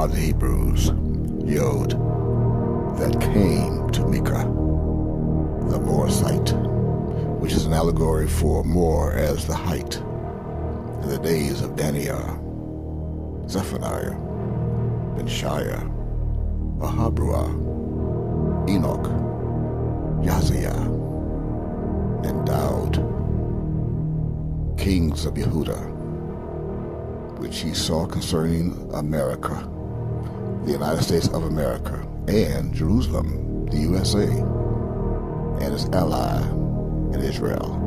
God of the Hebrews, Yod, that came to Micah, the Morasite, which is an allegory for more as the height, in the days of Daniel, Zephaniah, Benshaiah, Ahabruah, Enoch, Yaziah, and Daud, kings of Yehudah, which he saw concerning America, the United States of America, and Jerusalem, the USA, and its ally in Israel.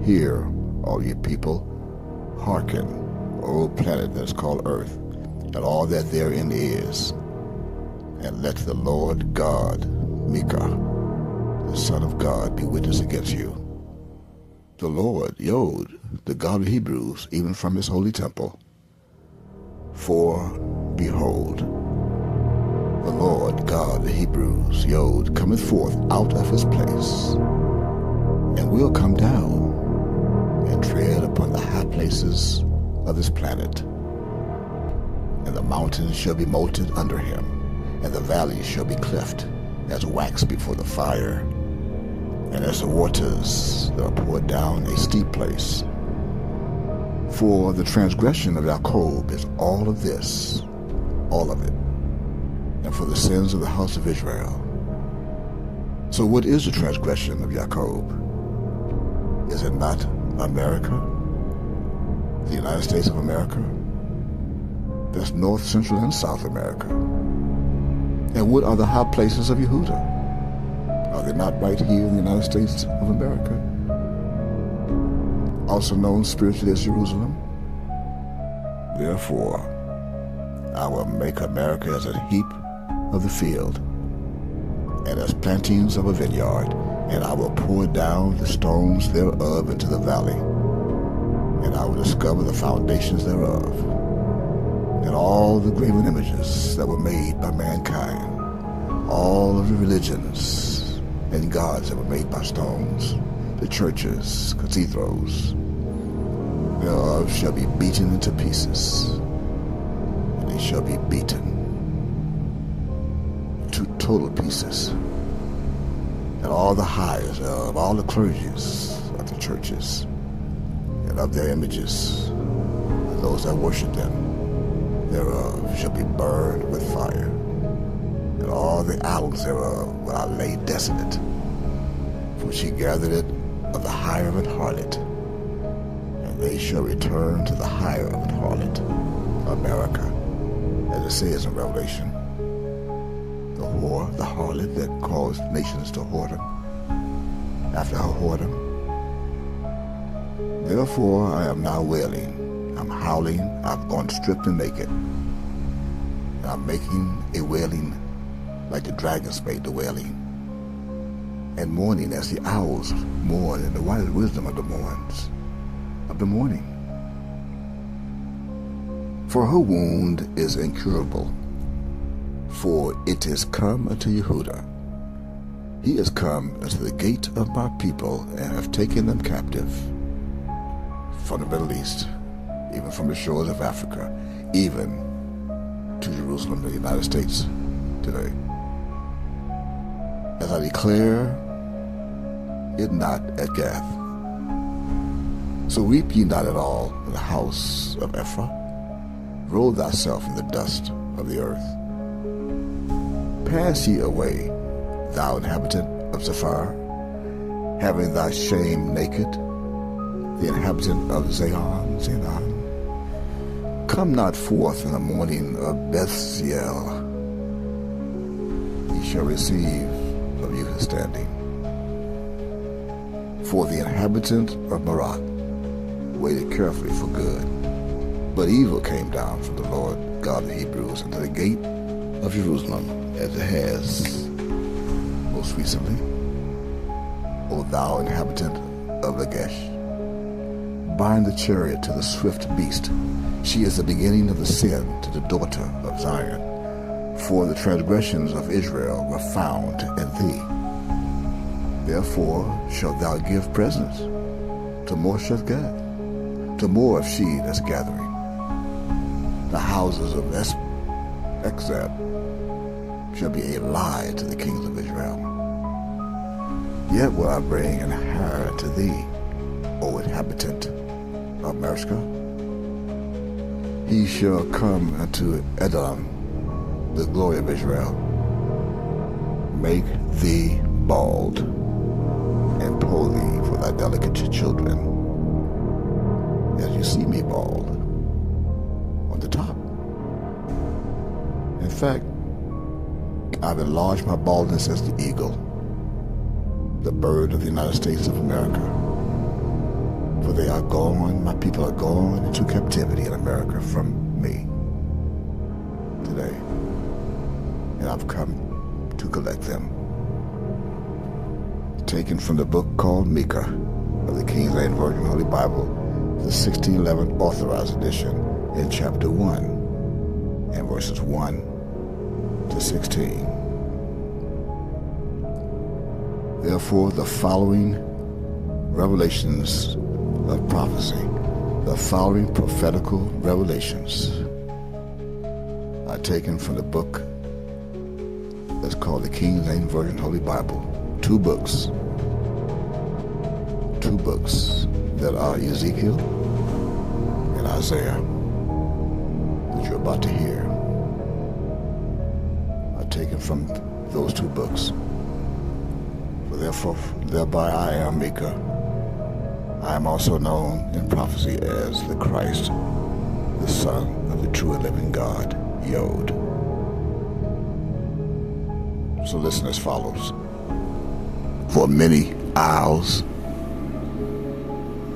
Hear, all ye people, hearken, O planet that is called earth, and all that therein is, and let the Lord God, Micah, the Son of God, be witness against you. The Lord, Yod, the God of the Hebrews, even from his holy temple. For, behold, the Lord God of the Hebrews, Yod, cometh forth out of his place, and will come down, and tread upon the high places of this planet. And the mountains shall be molten under him, and the valleys shall be cleft as wax before the fire, and as the waters that are poured down a steep place. For the transgression of Jacob is all of this, all of it, and for the sins of the house of Israel. So what is the transgression of Jacob? Is it not America, the United States of America? That's North, Central, and South America. And what are the high places of Yehudah? Are they not right here in the United States of America? Also known spiritually as Jerusalem? Therefore, I will make America as a heap of the field, and as plantings of a vineyard, and I will pour down the stones thereof into the valley, and I will discover the foundations thereof, and all the graven images that were made by mankind, all of the religions and gods that were made by stones, the churches, cathedrals thereof shall be beaten into pieces, and they shall be beaten to total pieces, and all the highest of all the clergies of the churches and of their images, and those that worship them thereof shall be burned with fire, and all the idols thereof will I lay desolate, for she gathered it of the hire of an harlot, and they shall return to the hire of an harlot, America, as it says in Revelation. The whore, the harlot that caused nations to whoredom after her whoredom. Therefore I am now wailing, I'm howling, I've gone stripped and naked, and I'm making a wailing like the dragons made the wailing, and mourning as the owls mourn in the wise wisdom of the morning. For her wound is incurable, for it is come unto Yehudah. He is come unto the gate of my people, and have taken them captive from the Middle East, even from the shores of Africa, even to Jerusalem, the United States today. As I declare it not at Gath. So weep ye not at all in the house of Ephraim. Roll thyself in the dust of the earth. Pass ye away, thou inhabitant of Zephar, having thy shame naked, the inhabitant of Zion. Come not forth in the morning of Bethziel. Ye shall receive of you his standing. For the inhabitant of Marat waited carefully for good, but evil came down from the Lord God of the Hebrews unto the gate of Jerusalem, as it has most recently. O thou inhabitant of Lagesh, bind the chariot to the swift beast. She is the beginning of the sin to the daughter of Zion. For the transgressions of Israel were found in thee. Therefore shalt thou give presents to Moresheth-Gath, to more of she that's gathering. The houses of Exab shall be a lie to the kings of Israel. Yet will I bring an heir unto thee, O inhabitant of Meshech. He shall come unto Edom, the glory of Israel. Make thee bald, and pull thee for thy delicate children, as you see me bald on the top. In fact, I've enlarged my baldness as the eagle, the bird of the United States of America. For they are gone, my people are gone into captivity in America from me today. And I've come to collect them. Taken from the book called Micah of the King James Version Holy Bible, the 1611 Authorized Edition, in chapter 1 and verses 1 to 16. Therefore, the following revelations of prophecy, the following prophetical revelations are taken from the book that's called the King James Version Holy Bible. Two books that are Ezekiel and Isaiah that you're about to hear are taken from those two books. For therefore, thereby I am Micah. I am also known in prophecy as the Christ, the Son of the true and living God, Yod. So listen as follows. For many isles,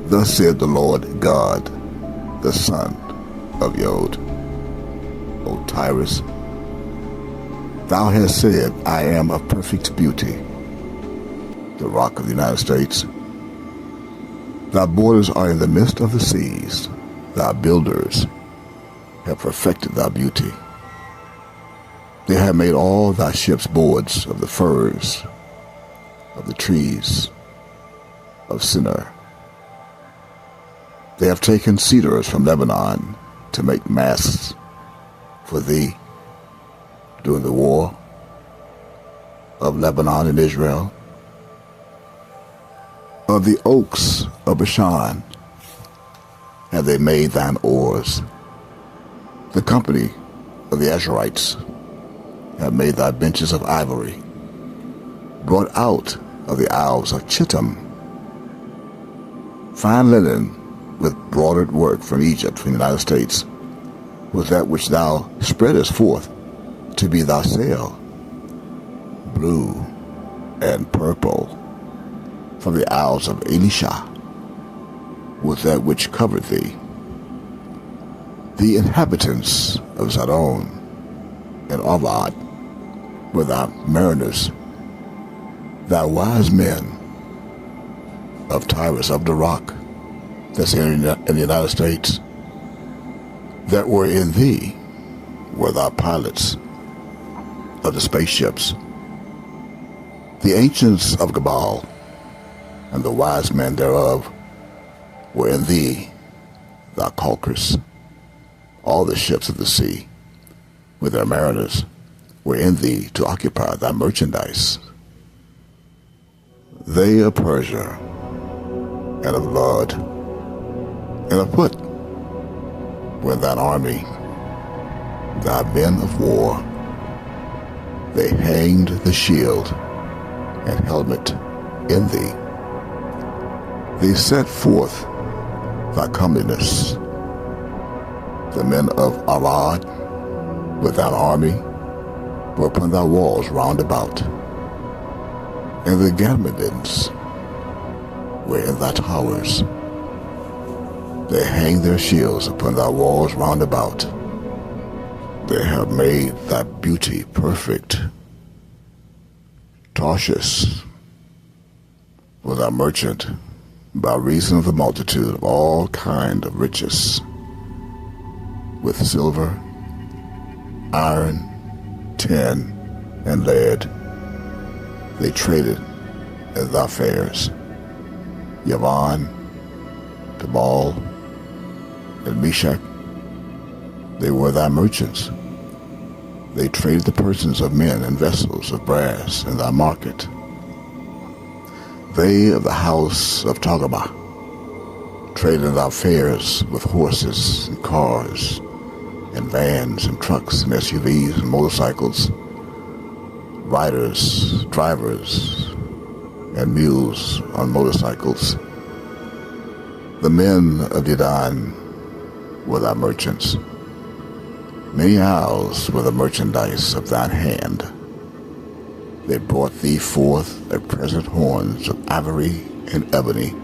thus said the Lord God, the Son of Yod, O Tyre, thou hast said, I am of perfect beauty, the rock of the United States. Thy borders are in the midst of the seas. Thy builders have perfected thy beauty. They have made all thy ships boards of the firs of the trees of Sinner. They have taken cedars from Lebanon to make masts for thee during the war of Lebanon and Israel. Of the oaks of Bashan have they made thine oars. The company of the Asherites have made thy benches of ivory, brought out of the isles of Chittim. Fine linen with broidered work from Egypt, from the United States, was that which thou spreadest forth to be thy sail, blue and purple. From the isles of Elisha was that which covered thee. The inhabitants of Zidon and Avad were thy mariners, thy wise men of Tyre, of the rock that's in the United States, that were in thee were thy pilots of the spaceships. The ancients of Gebal and the wise men thereof were in thee, thy caulkers. All the ships of the sea, with their mariners, were in thee to occupy thy merchandise. They of Persia, and of Lud, and of Put, were thine army, thy men of war. They hanged the shield and helmet in thee. They set forth thy comeliness. The men of Arad with thine army were upon thy walls round about, and the Gammadians were in thy towers. They hang their shields upon thy walls round about. They have made thy beauty perfect. Tarshish was thy merchant by reason of the multitude of all kind of riches, with silver, iron, tin, and lead. They traded at thy fairs. Yavan, Tabal, and Meshach They were thy merchants. They traded the persons of men and vessels of brass in thy market. They of the house of Togama traded in thy fairs with horses and cars and vans and trucks and SUVs and motorcycles, riders, drivers, and mules on motorcycles. The men of Dedan were thy merchants. Many owls were the merchandise of thine hand. They brought thee forth a present horns of ivory and ebony.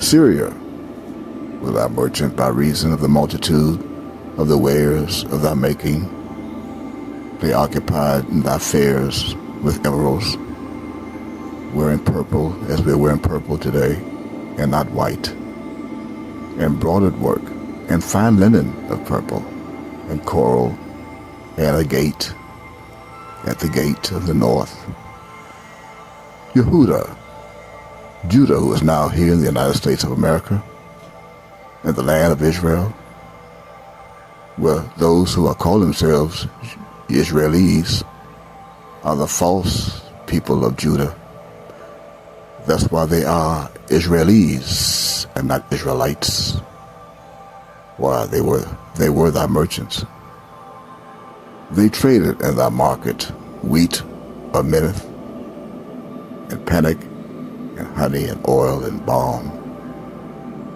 Syria was thy merchant by reason of the multitude of the wares of thy making. They occupied in thy fairs with emeralds, wearing purple as we are wearing purple today, and not white, and broidered work, and fine linen of purple, and coral, and a gate at the gate of the north. Yehuda, Judah, who is now here in the United States of America, and the land of Israel, where those who are called themselves Israelis are the false people of Judah. That's why they are Israelis and not Israelites. Why, they were thy merchants. They traded in thy market wheat of Minnith, and panic, and honey, and oil, and balm.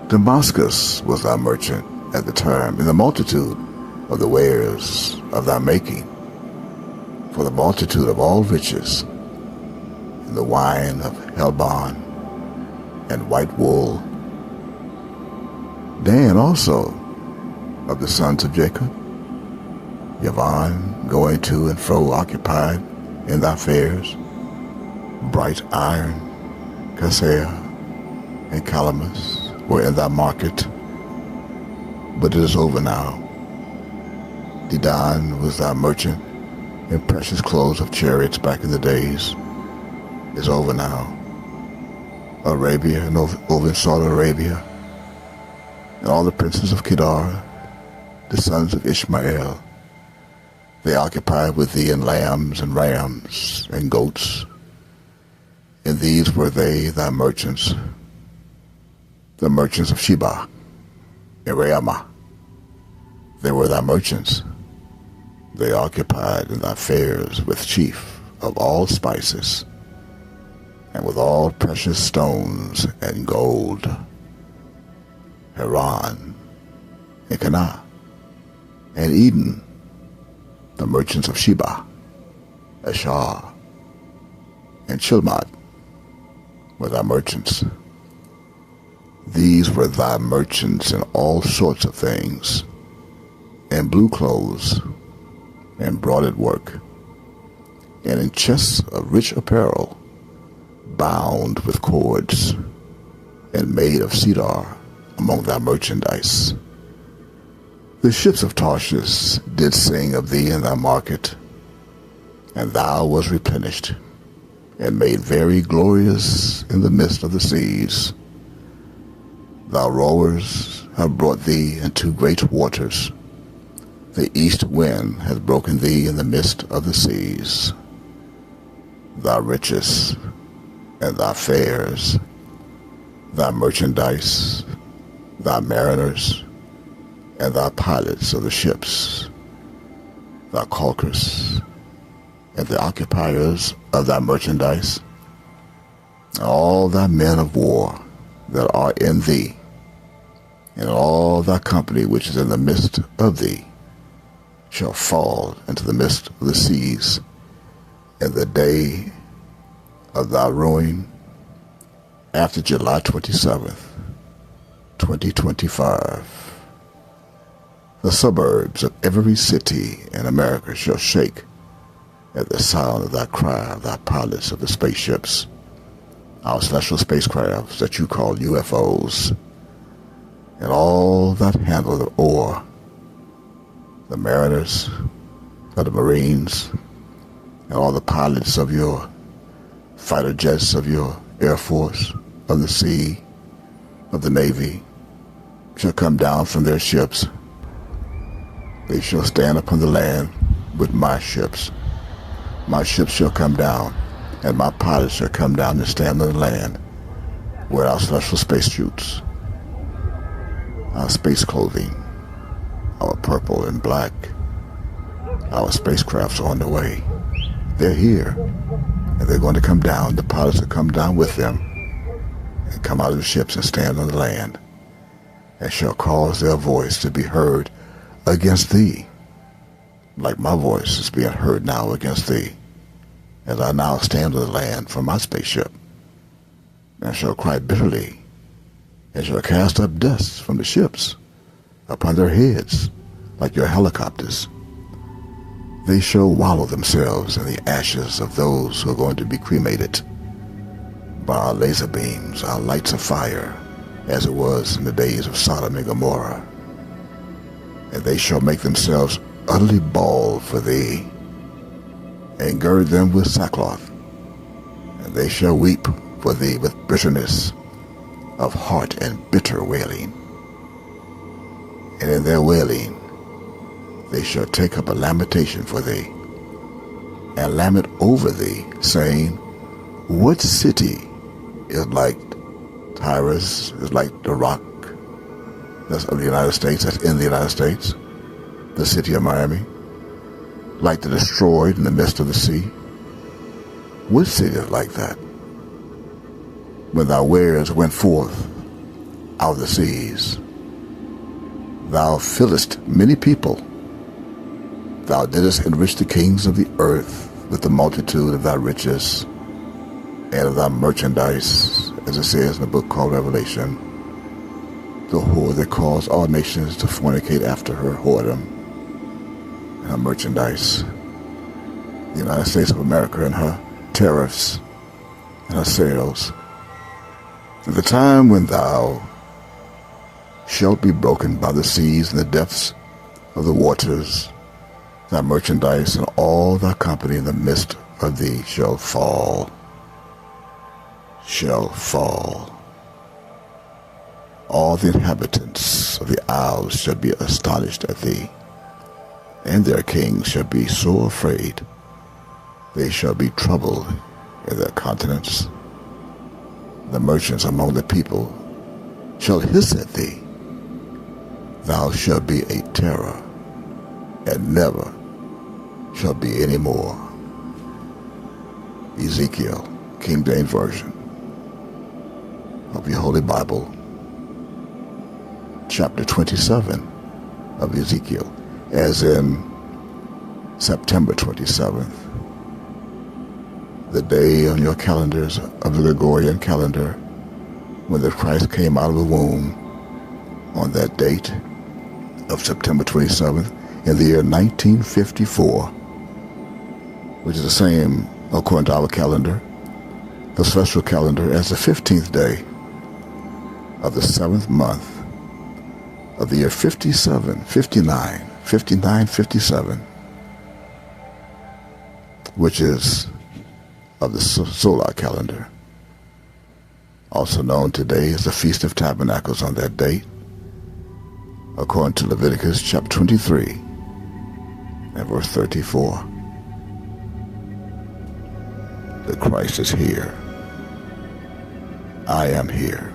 Damascus was thy merchant at the time, in the multitude of the wares of thy making, for the multitude of all riches, and the wine of Helbon, and white wool. Dan also, of the sons of Jacob, Yavon, going to and fro occupied in thy fairs, bright iron, Cassia, and Calamus were in thy market, but it is over now. Dedan was thy merchant in precious clothes of chariots back in the days, is over now. Arabia and over in Saudi Arabia, and all the princes of Kedar, the sons of Ishmael, they occupied with thee in lambs and rams and goats. And these were they thy merchants, the merchants of Sheba and Raamah. They were thy merchants. They occupied in thy fairs with chief of all spices, and with all precious stones and gold, Haran, and Canaan, and Eden, the merchants of Sheba, Ashar, and Chilmad were thy merchants. These were thy merchants in all sorts of things, in blue clothes, and broidered work, and in chests of rich apparel, bound with cords, and made of cedar among thy merchandise. The ships of Tarshish did sing of thee in thy market, and thou was replenished, and made very glorious in the midst of the seas. Thy rowers have brought thee into great waters. The east wind has broken thee in the midst of the seas. Thy riches and thy fairs, thy merchandise, thy mariners, and thy pilots of the ships, thy caulkers, and the occupiers of thy merchandise, all thy men of war that are in thee, and all thy company which is in the midst of thee, shall fall into the midst of the seas in the day of thy ruin, after July 27th, 2025. The suburbs of every city in America shall shake at the sound of thy cry of thy pilots of the spaceships, our special spacecrafts that you call UFOs, and all that handle the oar, the mariners of the Marines, and all the pilots of your fighter jets of your Air Force, of the sea, of the Navy, shall come down from their ships They shall stand upon the land with my ships. My ships shall come down, and my pilots shall come down and stand on the land where our special spacesuits, our space clothing, our purple and black, our spacecrafts are on the way. They're here, and they're going to come down. The pilots will come down with them and come out of the ships and stand on the land, and shall cause their voice to be heard against thee, like my voice is being heard now against thee, as I now stand on the land from my spaceship, and shall cry bitterly, and shall cast up dust from the ships upon their heads, like your helicopters. They shall wallow themselves in the ashes of those who are going to be cremated by our laser beams, our lights of fire, as it was in the days of Sodom and Gomorrah. And they shall make themselves utterly bald for thee, and gird them with sackcloth, and they shall weep for thee with bitterness of heart and bitter wailing. And in their wailing they shall take up a lamentation for thee, and lament over thee, saying, what city is like Tyre, is like the rock that's of the United States, that's in the United States, the city of Miami, like the destroyed in the midst of the sea? What city is like that? When thy wares went forth out of the seas, thou fillest many people. Thou didst enrich the kings of the earth with the multitude of thy riches and of thy merchandise, as it says in the book called Revelation, the whore that caused all nations to fornicate after her whoredom and her merchandise. The United States of America and her tariffs and her sales. At the time when thou shalt be broken by the seas and the depths of the waters, thy merchandise and all thy company in the midst of thee shall fall. All the inhabitants of the isles shall be astonished at thee, and their kings shall be sore afraid. They shall be troubled in their countenance. The merchants among the people shall hiss at thee. Thou shalt be a terror, and never shall be any more. Ezekiel, King James Version of your Holy Bible, chapter 27 of Ezekiel, as in September 27th, the day on your calendars of the Gregorian calendar when the Christ came out of the womb, on that date of September 27th in the year 1954, which is the same, according to our calendar, the celestial calendar, as the 15th day of the 7th month of the year 57, 59, 57, which is of the solar calendar, also known today as the Feast of Tabernacles on that date, according to Leviticus chapter 23 and verse 34. The Christ is here. I am here.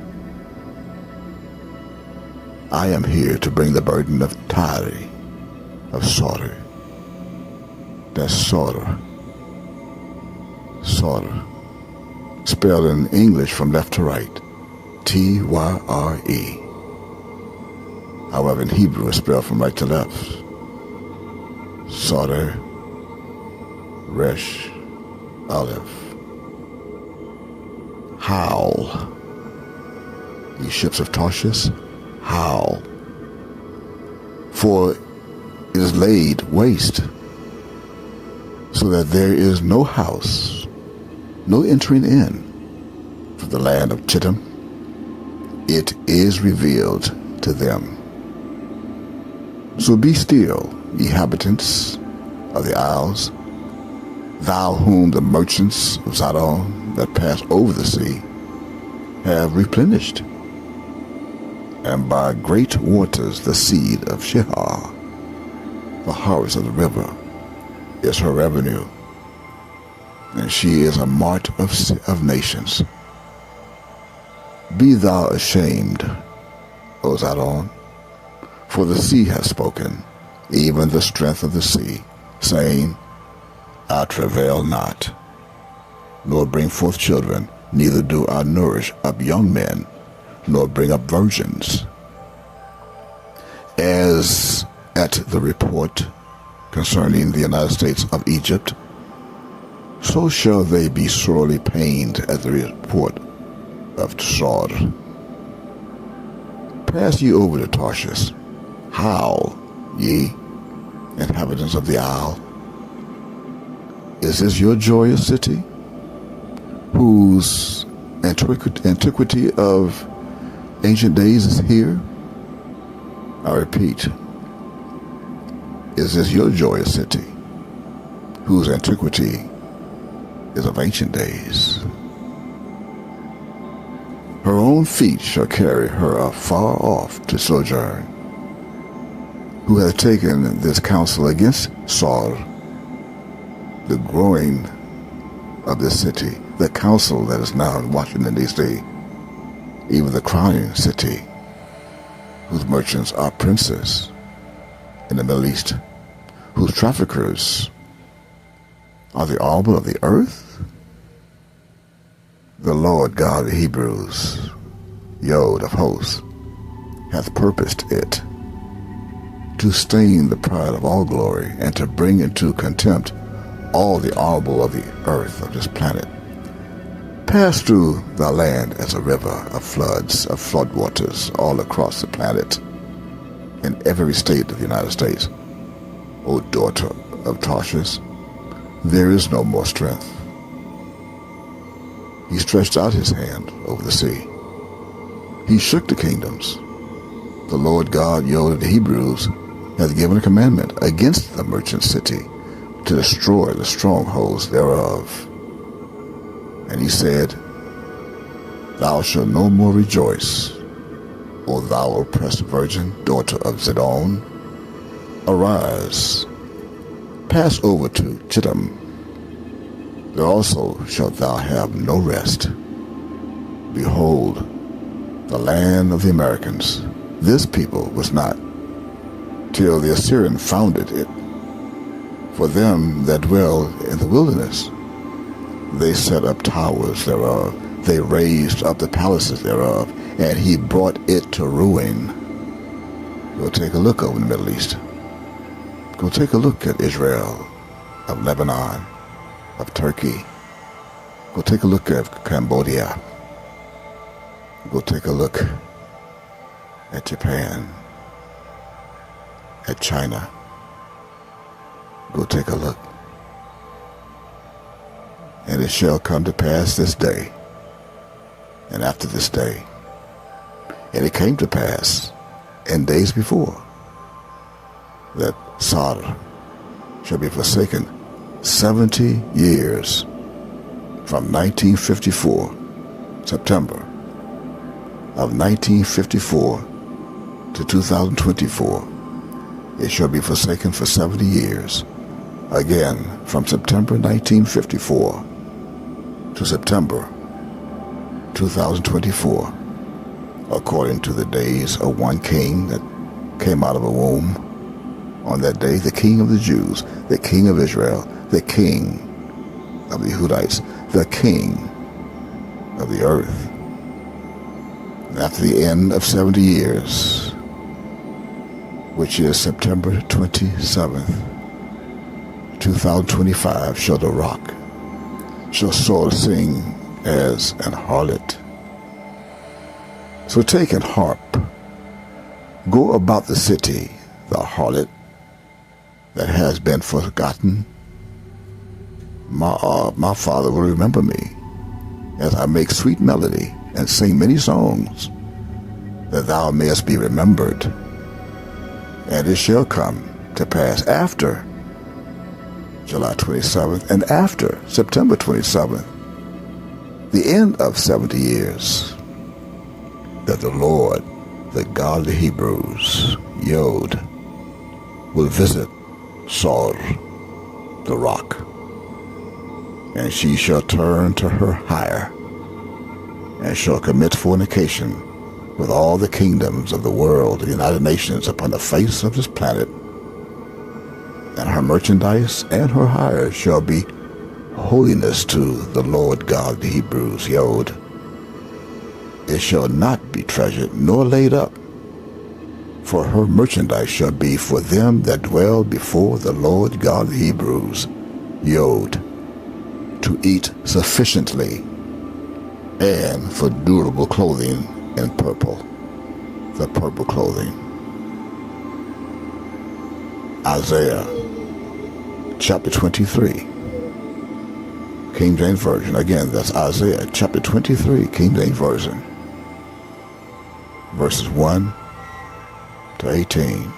I am here to bring the burden of Tyre, of slaughter. That's slaughter. Slaughter. Spelled in English from left to right. Tyre. However, in Hebrew it's spelled from right to left. Slaughter. Resh. Aleph. Howl. Ye ships of Tarshish, howl. For it is laid waste, so that there is no house, no entering in from the land of Chittim. It is revealed to them. So be still, ye inhabitants of the isles, thou whom the merchants of Zidon that pass over the sea have replenished, and by great waters the seed of Shihar The harvest of the river is her revenue, and she is a mart of nations. Be thou ashamed, O Zidon, for the sea has spoken, even the strength of the sea, saying, I travail not, nor bring forth children, neither do I nourish up young men, nor bring up virgins. As at the report concerning the United States of Egypt, so shall they be sorely pained at the report of Sar. Pass ye over to Tarshish. Howl, ye inhabitants of the isle. Is this your joyous city, whose antiquity of ancient days is here? I repeat, is this your joyous city, whose antiquity is of ancient days? Her own feet shall carry her afar off to sojourn. Who hath taken this counsel against Sar, the growing of this city, the counsel that is now in Washington, D.C., even the crowning city, whose merchants are princes in the Middle East, whose traffickers are the arbor of the earth? The Lord God of Hebrews, Yod of hosts, hath purposed it, to stain the pride of all glory, and to bring into contempt all the honorable of the earth of this planet. Pass through thy land as a river of floods, of floodwaters, all across the planet, in every state of the United States. O daughter of Tarshish, there is no more strength. He stretched out his hand over the sea. He shook the kingdoms. The Lord God, Yod of the Hebrews, hath given a commandment against the merchant city, to destroy the strongholds thereof. And he said, Thou shalt no more rejoice, O thou oppressed virgin, daughter of Zidon. Arise, pass over to Chittim. There also shalt thou have no rest. Behold, the land of the Americans. This people was not, till the Assyrian founded it. For them that dwell in the wilderness, they set up towers thereof, they raised up the palaces thereof, and he brought it to ruin. Go take a look over the Middle East. Go take a look at Israel, of Lebanon, of Turkey. Go take a look at Cambodia. Go take a look at Japan, at China. Go take a look. And it shall come to pass this day, and after this day, and it came to pass in days before, that Sar shall be forsaken 70 years from 1954, September of 1954 to 2024. It shall be forsaken for 70 years. Again, from September 1954 to September 2024, according to the days of one king that came out of a womb. On that day, the king of the Jews, the king of Israel, the king of the Yehudites, the king of the earth. And after the end of 70 years, which is September 27th, 2025, shall the rock, shall soul sing as an harlot. So take and harp, go about the city, the harlot that has been forgotten. My Father will remember me as I make sweet melody and sing many songs, that thou mayest be remembered. And it shall come to pass after July 27th and after September 27th, the end of 70 years, that the Lord, the God of the Hebrews, Yod, will visit Sor, the rock. And she shall turn to her hire, and shall commit fornication with all the kingdoms of the world, the United Nations upon the face of this planet. And her merchandise and her hire shall be holiness to the Lord God of the Hebrews, Yod. It shall not be treasured nor laid up, for her merchandise shall be for them that dwell before the Lord God of the Hebrews, Yod, to eat sufficiently, and for durable clothing in purple, the purple clothing. Isaiah chapter 23, King James Version. Again, that's Isaiah chapter 23, King James Version, verses 1 to 18.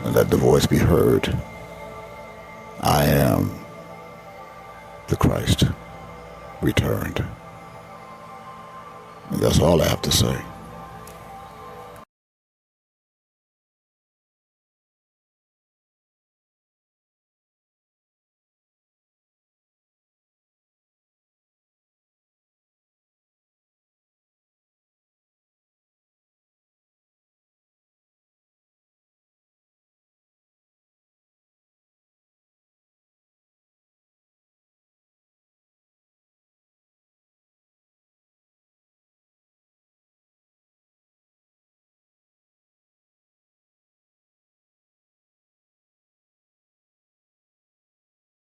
And let the voice be heard. I am the Christ returned. And that's all I have to say.